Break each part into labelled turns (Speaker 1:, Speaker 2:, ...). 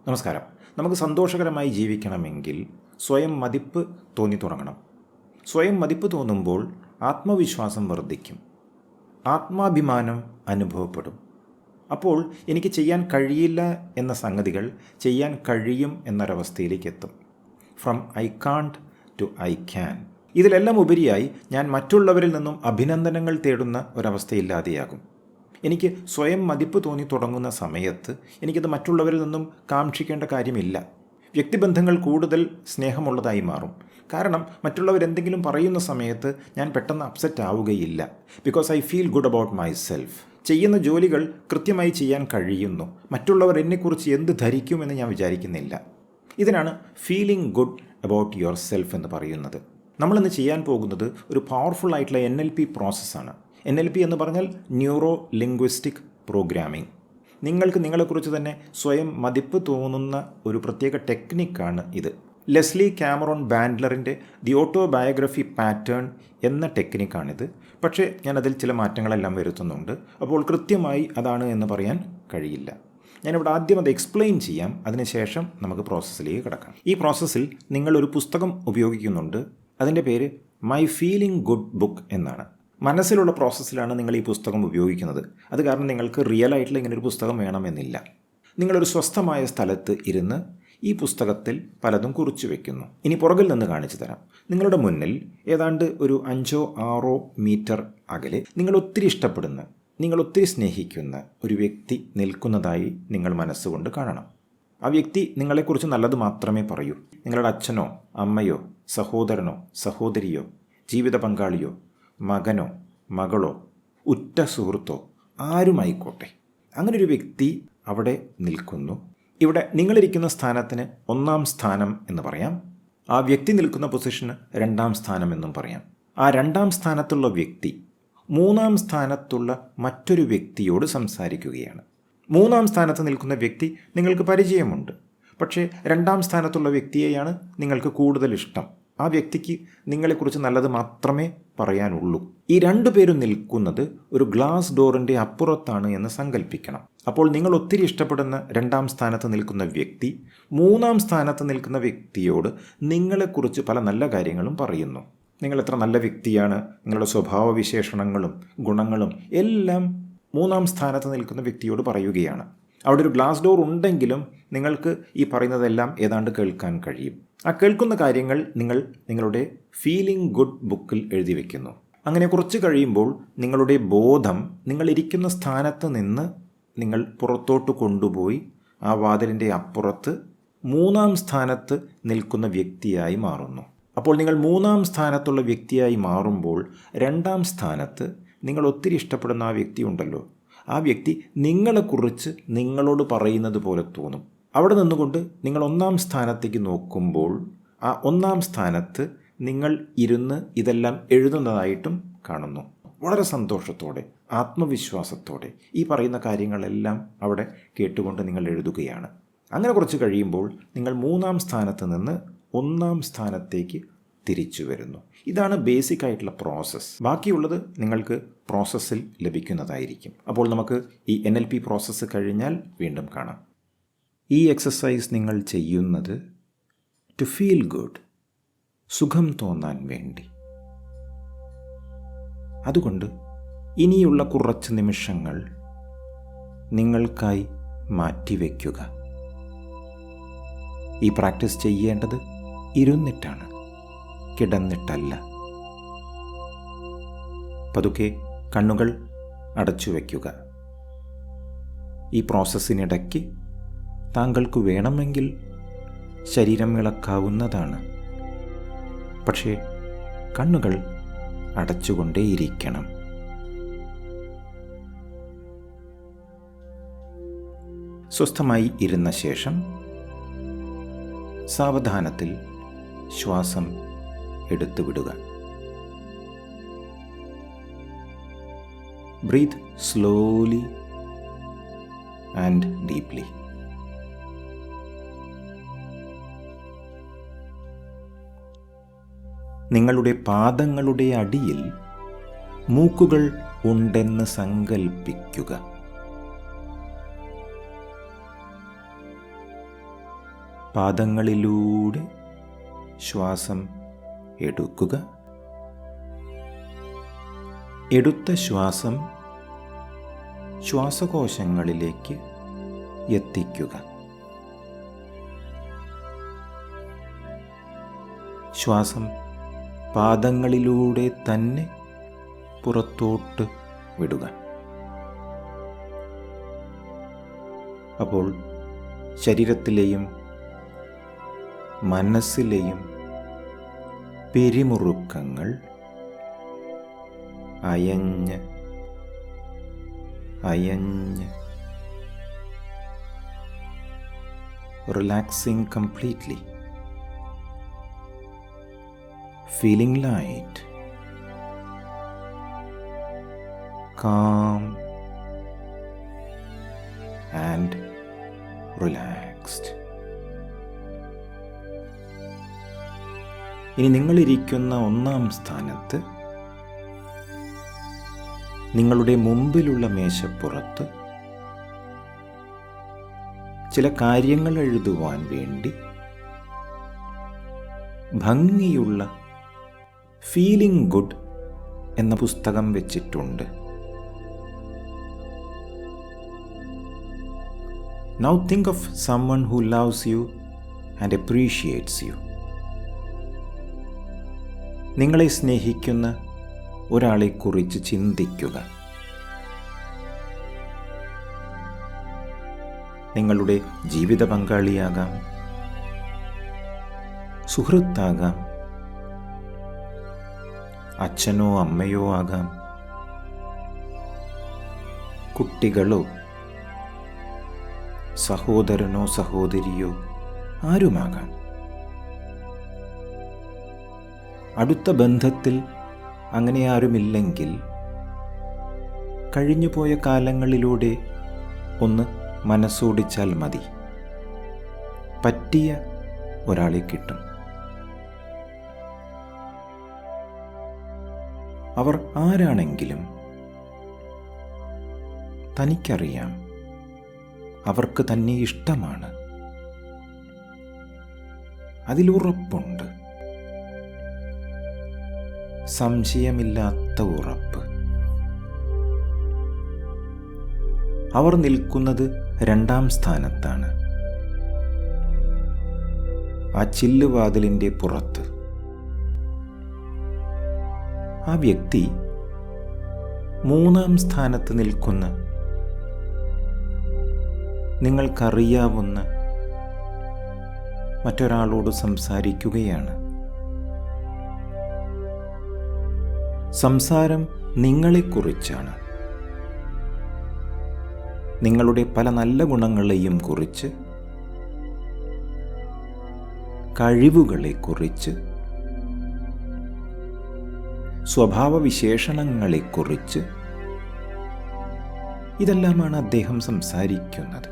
Speaker 1: നമസ്കാരം. നമുക്ക് സന്തോഷകരമായി ജീവിക്കണമെങ്കിൽ സ്വയം മതിപ്പ് തോന്നി തുടങ്ങണം. സ്വയം മതിപ്പ് തോന്നുമ്പോൾ ആത്മവിശ്വാസം വർദ്ധിക്കും, ആത്മാഭിമാനം അനുഭവപ്പെടും. അപ്പോൾ എനിക്ക് ചെയ്യാൻ കഴിയില്ല എന്ന സംഗതികൾ ചെയ്യാൻ കഴിയും എന്നൊരവസ്ഥയിലേക്ക് എത്തും. From I can't to I can. ഇതിലെല്ലാം ഉപരിയായി ഞാൻ മറ്റുള്ളവരിൽ നിന്നും അഭിനന്ദനങ്ങൾ തേടുന്ന ഒരവസ്ഥയില്ലാതെയാകും. എനിക്ക് സ്വയം മതിപ്പ് തോന്നി തുടങ്ങുന്ന സമയത്ത് എനിക്കത് മറ്റുള്ളവരിൽ നിന്നും കാക്ഷിക്കേണ്ട കാര്യമില്ല. വ്യക്തിബന്ധങ്ങൾ കൂടുതൽ സ്നേഹമുള്ളതായി മാറും. കാരണം മറ്റുള്ളവരെന്തെങ്കിലും പറയുന്ന സമയത്ത് ഞാൻ പെട്ടെന്ന് അപ്സെറ്റ് ആവുകയില്ല. Because I feel good about myself. ചെയ്യുന്ന ജോലികൾ കൃത്യമായി ചെയ്യാൻ കഴിയുന്നു. മറ്റുള്ളവർ എന്നെക്കുറിച്ച് എന്ത് ധരിക്കുമെന്ന് ഞാൻ വിചാരിക്കുന്നില്ല. ഇതിനാണ് feeling good about your self എന്ന് പറയുന്നത്. നമ്മളിന്ന് ചെയ്യാൻ പോകുന്നത് ഒരു പവർഫുൾ ആയിട്ടുള്ള NLP പ്രോസസ്സാണ്. NLP എന്ന് പറഞ്ഞാൽ ന്യൂറോ ലിംഗ്വിസ്റ്റിക് പ്രോഗ്രാമിംഗ്. നിങ്ങൾക്ക് നിങ്ങളെക്കുറിച്ച് തന്നെ സ്വയം മതിപ്പ് തോന്നുന്ന ഒരു പ്രത്യേക ടെക്നിക്കാണ് ഇത്. ലെസ്ലി കാമറോൺ ബാൻഡ്ലറിൻ്റെ ദി ഓട്ടോബയോഗ്രഫി പാറ്റേൺ എന്ന ടെക്നിക്കാണിത്. പക്ഷേ ഞാനതിൽ ചില മാറ്റങ്ങളെല്ലാം വരുത്തുന്നുണ്ട്. അപ്പോൾ കൃത്യമായി അതാണ് എന്ന് പറയാൻ കഴിയില്ല. ഞാനിവിടെ ആദ്യം അത് എക്സ്പ്ലെയിൻ ചെയ്യാം. അതിനുശേഷം നമുക്ക് പ്രോസസ്സിലേക്ക് കിടക്കാം. ഈ പ്രോസസ്സിൽ നിങ്ങളൊരു പുസ്തകം ഉപയോഗിക്കുന്നുണ്ട്. അതിൻ്റെ പേര് മൈ ഫീലിംഗ് ഗുഡ് ബുക്ക് എന്നാണ്. മനസ്സിലുള്ള പ്രോസസ്സിലാണ് നിങ്ങൾ ഈ പുസ്തകം ഉപയോഗിക്കുന്നത്. അത് കാരണം നിങ്ങൾക്ക് റിയൽ ആയിട്ടുള്ള ഇങ്ങനൊരു പുസ്തകം വേണമെന്നില്ല. നിങ്ങളൊരു സ്വസ്ഥമായ സ്ഥലത്ത് ഇരുന്ന് ഈ പുസ്തകത്തിൽ പലതും കുറിച്ചു വയ്ക്കുന്നു. ഇനി പുറകിൽ നിന്ന് കാണിച്ചു തരാം. നിങ്ങളുടെ മുന്നിൽ ഏതാണ്ട് ഒരു 5-6 മീറ്റർ അകലെ നിങ്ങൾ ഒത്തിരി ഇഷ്ടപ്പെടുന്ന, നിങ്ങൾ ഒത്തിരി സ്നേഹിക്കുന്ന ഒരു വ്യക്തി നിൽക്കുന്നതായി നിങ്ങൾ മനസ്സുകൊണ്ട് കാണണം. ആ വ്യക്തി നിങ്ങളെക്കുറിച്ച് നല്ലത് മാത്രമേ പറയൂ. നിങ്ങളുടെ അച്ഛനോ അമ്മയോ സഹോദരനോ സഹോദരിയോ ജീവിത പങ്കാളിയോ മകനോ മകളോ ഉറ്റ സുഹൃത്തോ ആരുമായിക്കോട്ടെ, അങ്ങനൊരു വ്യക്തി അവിടെ നിൽക്കുന്നു. ഇവിടെ നിങ്ങളിരിക്കുന്ന സ്ഥാനത്തിന് 1-ാം സ്ഥാനം എന്ന് പറയാം. ആ വ്യക്തി നിൽക്കുന്ന പൊസിഷന് 2-ാം സ്ഥാനം എന്നും പറയാം. ആ 2-ാം സ്ഥാനത്തുള്ള വ്യക്തി 3-ാം സ്ഥാനത്തുള്ള മറ്റൊരു വ്യക്തിയോട് സംസാരിക്കുകയാണ്. 3-ാം സ്ഥാനത്ത് നിൽക്കുന്ന വ്യക്തി നിങ്ങൾക്ക് പരിചയമുണ്ട്. പക്ഷേ 2-ാം സ്ഥാനത്തുള്ള വ്യക്തിയെയാണ് നിങ്ങൾക്ക് കൂടുതൽ ഇഷ്ടം. ആ വ്യക്തിക്ക് നിങ്ങളെക്കുറിച്ച് നല്ലത് മാത്രമേ പറയാനുള്ളൂ. ഈ 2 പേരും നിൽക്കുന്നത് ഒരു ഗ്ലാസ് ഡോറിൻ്റെ അപ്പുറത്താണ് എന്ന് സങ്കല്പിക്കണം. അപ്പോൾ നിങ്ങൾ ഒത്തിരി ഇഷ്ടപ്പെടുന്ന 2-ാം സ്ഥാനത്ത് നിൽക്കുന്ന വ്യക്തി 3-ാം സ്ഥാനത്ത് നിൽക്കുന്ന വ്യക്തിയോട് നിങ്ങളെക്കുറിച്ച് പല നല്ല കാര്യങ്ങളും പറയുന്നു. നിങ്ങൾ എത്ര നല്ല വ്യക്തിയാണ്, നിങ്ങളുടെ സ്വഭാവ വിശേഷണങ്ങളും ഗുണങ്ങളും എല്ലാം 3-ാം സ്ഥാനത്ത് നിൽക്കുന്ന വ്യക്തിയോട് പറയുകയാണ്. അവിടെ ഒരു ഗ്ലാസ് ഡോർ ഉണ്ടെങ്കിലും നിങ്ങൾക്ക് ഈ പറയുന്നതെല്ലാം ഏതാണ്ട് കേൾക്കാൻ കഴിയും. ആ കേൾക്കുന്ന കാര്യങ്ങൾ നിങ്ങൾ നിങ്ങളുടെ ഫീലിംഗ് ഗുഡ് ബുക്കിൽ എഴുതി വയ്ക്കുന്നു. അങ്ങനെ കുറച്ച് കഴിയുമ്പോൾ നിങ്ങളുടെ ബോധം നിങ്ങളിരിക്കുന്ന സ്ഥാനത്ത് നിന്ന് നിങ്ങൾ പുറത്തോട്ട് കൊണ്ടുപോയി ആ വാതിലിൻ്റെ അപ്പുറത്ത് 3-ാം സ്ഥാനത്ത് നിൽക്കുന്ന വ്യക്തിയായി മാറുന്നു. അപ്പോൾ നിങ്ങൾ 3-ാം സ്ഥാനത്തുള്ള വ്യക്തിയായി മാറുമ്പോൾ 2-ാം സ്ഥാനത്ത് നിങ്ങൾ ഒത്തിരി ഇഷ്ടപ്പെടുന്ന ആ വ്യക്തി ഉണ്ടല്ലോ, ആ വ്യക്തി നിങ്ങളെക്കുറിച്ച് നിങ്ങളോട് പറയുന്നത് പോലെ തോന്നും. അവിടെ നിന്നുകൊണ്ട് നിങ്ങൾ 1-ാം സ്ഥാനത്തേക്ക് നോക്കുമ്പോൾ ആ 1-ാം സ്ഥാനത്ത് നിങ്ങൾ ഇരുന്ന് ഇതെല്ലാം എഴുതുന്നതായിട്ടും കാണുന്നു. വളരെ സന്തോഷത്തോടെ ആത്മവിശ്വാസത്തോടെ ഈ പറയുന്ന കാര്യങ്ങളെല്ലാം അവിടെ കേട്ടുകൊണ്ട് നിങ്ങൾ എഴുതുകയാണ്. അങ്ങനെ കുറച്ച് കഴിയുമ്പോൾ നിങ്ങൾ 3-ാം സ്ഥാനത്ത് നിന്ന് 1-ാം സ്ഥാനത്തേക്ക് തിരിച്ചു വരുന്നു. ഇതാണ് ബേസിക് ആയിട്ടുള്ള പ്രോസസ്സ്. ബാക്കിയുള്ളത് നിങ്ങൾക്ക് പ്രോസസ്സിൽ ലഭിക്കുന്നതായിരിക്കും. അപ്പോൾ നമുക്ക് ഈ NLP പ്രോസസ്സ് കഴിഞ്ഞാൽ വീണ്ടും കാണാം. ഈ എക്സസൈസ് നിങ്ങൾ ചെയ്യുന്നത് ടു ഫീൽ ഗുഡ്, സുഖം തോന്നാൻ വേണ്ടി. അതുകൊണ്ട് ഇനിയുള്ള കുറച്ച് നിമിഷങ്ങൾ നിങ്ങൾക്കായി മാറ്റിവെക്കുക. ഈ പ്രാക്ടീസ് ചെയ്യേണ്ടത് ഇരുന്നിട്ടാണ്, കിടന്നിട്ടല്ല. പതുക്കെ കണ്ണുകൾ അടച്ചു വയ്ക്കുക. ഈ പ്രോസസ്സിനിടയ്ക്ക് താങ്കൾക്ക് വേണമെങ്കിൽ ശരീരം ഇളക്കാവുന്നതാണ്. പക്ഷേ കണ്ണുകൾ അടച്ചുകൊണ്ടേയിരിക്കണം. സ്വസ്ഥമായി ഇരുന്ന ശേഷം സാവധാനത്തിൽ ശ്വാസം എടുത്തുവിടുക. Breathe slowly and deeply. നിങ്ങളുടെ പാദങ്ങളുടെ അടിയിൽ മൂക്കുകൾ ഉണ്ടെന്ന് സങ്കൽപ്പിക്കുക. പാദങ്ങളിലൂടെ ശ്വാസം എടുക്കുക. എടുത്ത ശ്വാസം ശ്വാസകോശങ്ങളിലേക്ക് എത്തിക്കുക. ശ്വാസം പാദങ്ങളിലൂടെ തന്നെ പുറത്തോട്ട് വിടുക. അപ്പോൾ ശരീരത്തിലെയും മനസ്സിലെയും പിരിമുറുക്കങ്ങൾ അയഞ്ഞ് relaxing completely, feeling light, calm and relaxed. ഇനി നിങ്ങളിരിക്കുന്ന ഒന്നാം സ്ഥാനത്ത് നിങ്ങളുടെ മുമ്പിലുള്ള മേശപ്പുറത്ത് ചില കാര്യങ്ങൾ എഴുതുവാൻ വേണ്ടി ഭംഗിയുള്ള ഫീലിംഗ് ഗുഡ് എന്ന പുസ്തകം വെച്ചിട്ടുണ്ട്. Now think of someone who loves you and appreciates you. നിങ്ങളെ സ്നേഹിക്കുന്ന ഒരാളെക്കുറിച്ച് ചിന്തിക്കുക. നിങ്ങളുടെ ജീവിത പങ്കാളിയാകാം, സുഹൃത്താകാം, അച്ഛനോ അമ്മയോ ആകാം, കുട്ടികളോ സഹോദരനോ സഹോദരിയോ ആരുമാകാം. അടുത്ത ബന്ധത്തിൽ അങ്ങനെ ആരുമില്ലെങ്കിൽ കഴിഞ്ഞുപോയ കാലങ്ങളിലൂടെ ഒന്ന് മനസ്സോടിച്ചാൽ മതി, പറ്റിയ ഒരാളെ കിട്ടും. അവർ ആരാണെങ്കിലും തനിക്കറിയാം, അവർക്ക് തന്നെ ഇഷ്ടമാണ്, അതിലുറപ്പുണ്ട്, സംശയമില്ലാത്ത ഉറപ്പ്. അവർ നിൽക്കുന്നത് രണ്ടാം സ്ഥാനത്താണ്, ആ ചില്ലുവാതിലിൻ്റെ പുറത്ത്. ആ വ്യക്തി മൂന്നാം സ്ഥാനത്ത് നിൽക്കുന്ന നിങ്ങൾക്കറിയാവുന്ന മറ്റൊരാളോട് സംസാരിക്കുകയാണ്. സംസാരം നിങ്ങളെക്കുറിച്ചാണ്, നിങ്ങളുടെ പല നല്ല ഗുണങ്ങളെയും കുറിച്ച്, കഴിവുകളെക്കുറിച്ച്, സ്വഭാവവിശേഷണങ്ങളെക്കുറിച്ച്, ഇതെല്ലാമാണ് അദ്ദേഹം സംസാരിക്കുന്നത്.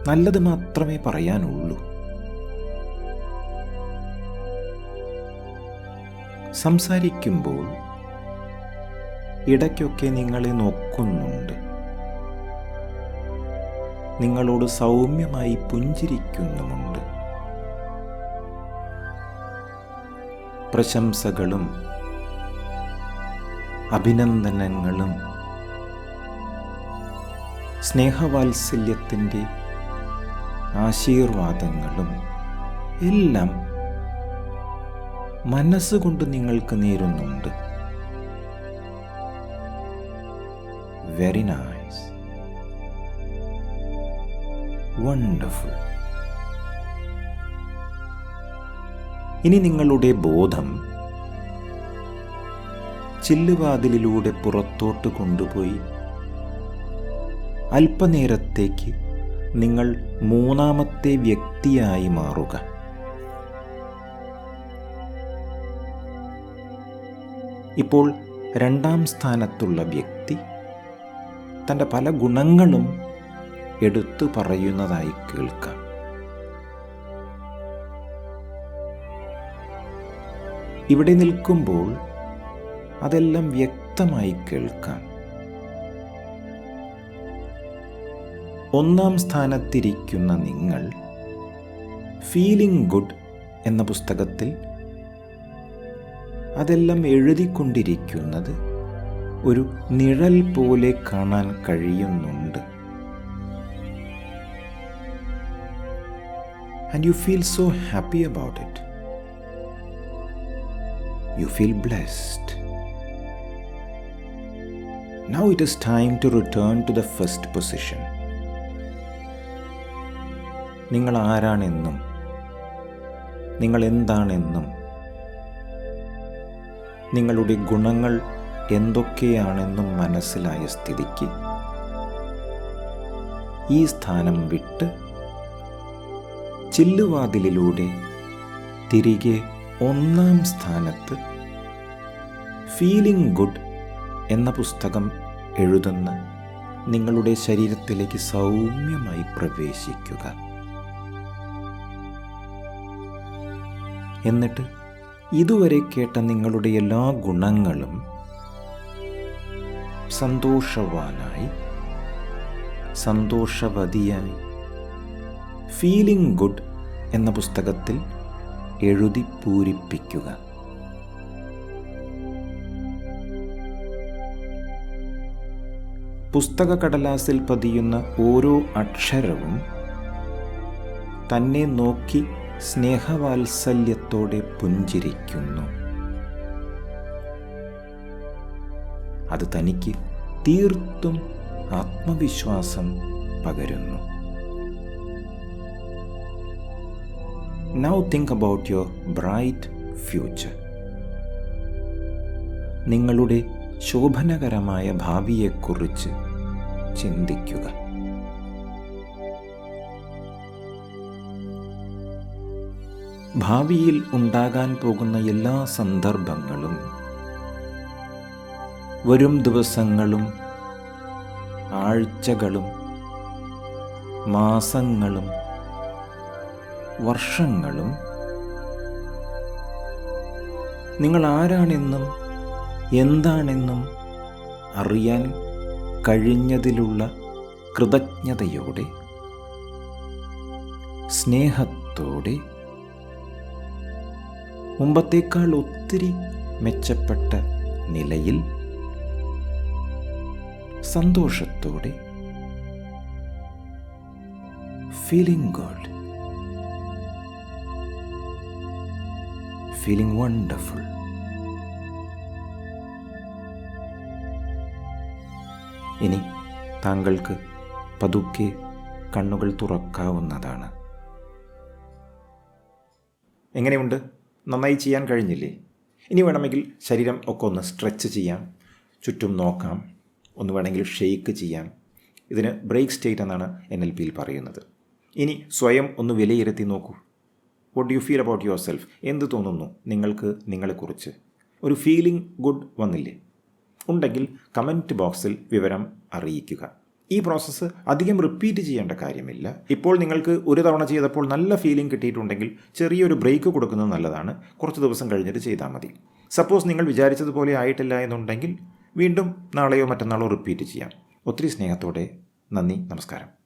Speaker 1: നല്ലത് മാത്രമേ പറയാനുള്ളൂ. സംസാരിക്കുമ്പോൾ ഇടയ്ക്കൊക്കെ നിങ്ങളെ നോക്കുന്നുണ്ട്, നിങ്ങളോട് സൗമ്യമായി പുഞ്ചിരിക്കുന്നുമുണ്ട്. പ്രശംസകളും അഭിനന്ദനങ്ങളും സ്നേഹവാത്സല്യത്തിൻ്റെ ആശീർവാദങ്ങളും എല്ലാം മനസ്സുകൊണ്ട് നിങ്ങൾക്ക് നേരുന്നുണ്ട്. Very nice, wonderful. ഇനി നിങ്ങളുടെ ബോധം ചില്ലുവാതിലിലൂടെ പുറത്തോട്ട് കൊണ്ടുപോയി അല്പനേരത്തേക്ക് നിങ്ങൾ മൂന്നാമത്തെ വ്യക്തിയായി മാറുക. ഇപ്പോൾ രണ്ടാം സ്ഥാനത്തുള്ള വ്യക്തി തൻ്റെ പല ഗുണങ്ങളും എടുത്തു പറയുന്നതായി കേൾക്കാം. ഇവിടെ നിൽക്കുമ്പോൾ അതെല്ലാം വ്യക്തമായി കേൾക്കാം. ഒന്നാം സ്ഥാനത്തിരിക്കുന്ന നിങ്ങൾ ഫീലിംഗ് ഗുഡ് എന്ന പുസ്തകത്തിൽ അതെല്ലാം എഴുതിക്കൊണ്ടിരിക്കുന്നത് ഒരു നിഴൽ പോലെ കാണാൻ കഴിയുന്നുണ്ട്. And you feel so happy about it. You feel blessed. Now it is time to return to the first position. നിങ്ങൾ ആരാണെന്നും നിങ്ങൾ എന്താണെന്നും നിങ്ങളുടെ ഗുണങ്ങൾ എന്തൊക്കെയാണെന്നും മനസ്സിലായ സ്ഥിതിക്ക് ഈ സ്ഥാനം വിട്ട് ചില്ലുവാതിലിലൂടെ തിരികെ ഒന്നാം സ്ഥാനത്ത് ഫീലിംഗ് ഗുഡ് എന്ന പുസ്തകം എഴുതുന്ന നിങ്ങളുടെ ശരീരത്തിലേക്ക് സൗമ്യമായി പ്രവേശിക്കുക. എന്നിട്ട് ഇതുവരെ കേട്ട നിങ്ങളുടെ എല്ലാ ഗുണങ്ങളും സന്തോഷവാനായി, സന്തോഷവതിയായി ഫീലിംഗ് ഗുഡ് എന്ന പുസ്തകത്തിൽ എഴുതി പൂരിപ്പിക്കുക. പുസ്തക കടലാസിൽ പതിയുന്ന ഓരോ അക്ഷരവും തന്നെ നോക്കി സ്നേഹവാത്സല്യത്തോടെ പുഞ്ചിരിക്കുന്നു. അത് തനിക്ക് തീർത്തും ആത്മവിശ്വാസം പകരുന്നു. Now think about your bright future. നിങ്ങളുടെ ശോഭനകരമായ ഭാവിയെക്കുറിച്ച് ചിന്തിക്കുക. ഭാവിയിൽ ഉണ്ടാകാൻ പോകുന്ന എല്ലാ സന്ദർഭങ്ങളും വരും ദിവസങ്ങളും ആഴ്ചകളും മാസങ്ങളും വർഷങ്ങളും നിങ്ങൾ ആരാണെന്നും എന്താണെന്നും അറിയാൻ കഴിഞ്ഞതിലുള്ള കൃതജ്ഞതയോടെ, സ്നേഹത്തോടെ, മുമ്പത്തേക്കാൾ ഒത്തിരി മെച്ചപ്പെട്ട നിലയിൽ സന്തോഷത്തോടെ, ഫീലിംഗ് ഗുഡ്, feeling wonderful. ഇനി താങ്കൾക്ക് പതുക്കെ കണ്ണുകൾ തുറക്കാവുന്നതാണ്. എങ്ങനെയുണ്ട്? നന്നായി ചെയ്യാൻ കഴിഞ്ഞില്ലേ? ഇനി വേണമെങ്കിൽ ശരീരം ഒക്കെ ഒന്ന് സ്ട്രെച്ച് ചെയ്യാം, ചുറ്റും നോക്കാം, ഒന്ന് വേണമെങ്കിൽ ഷെയ്ക്ക് ചെയ്യാം. ഇതിന് ബ്രേക്ക് സ്റ്റേറ്റ് എന്നാണ് NLPയിൽ പറയുന്നത്. ഇനി സ്വയം ഒന്ന് വിലയിരുത്തി നോക്കൂ. What do you feel about your self? എന്ത് തോന്നുന്നു നിങ്ങൾക്ക് നിങ്ങളെക്കുറിച്ച്? ഒരു ഫീലിംഗ് ഗുഡ് വന്നില്ലേ? ഉണ്ടെങ്കിൽ കമൻറ്റ് ബോക്സിൽ വിവരം അറിയിക്കുക. ഈ പ്രോസസ്സ് അധികം റിപ്പീറ്റ് ചെയ്യേണ്ട കാര്യമില്ല. ഇപ്പോൾ നിങ്ങൾക്ക് ഒരു തവണ ചെയ്തപ്പോൾ നല്ല ഫീലിംഗ് കിട്ടിയിട്ടുണ്ടെങ്കിൽ ചെറിയൊരു ബ്രേക്ക് കൊടുക്കുന്നത് നല്ലതാണ്. കുറച്ച് ദിവസം കഴിഞ്ഞിട്ട് ചെയ്താൽ മതി. സപ്പോസ് നിങ്ങൾ വിചാരിച്ചതുപോലെ ആയിട്ടില്ല എന്നുണ്ടെങ്കിൽ വീണ്ടും നാളെയോ മറ്റന്നാളോ റിപ്പീറ്റ് ചെയ്യാം. ഒത്തിരി സ്നേഹത്തോടെ നന്ദി, നമസ്കാരം.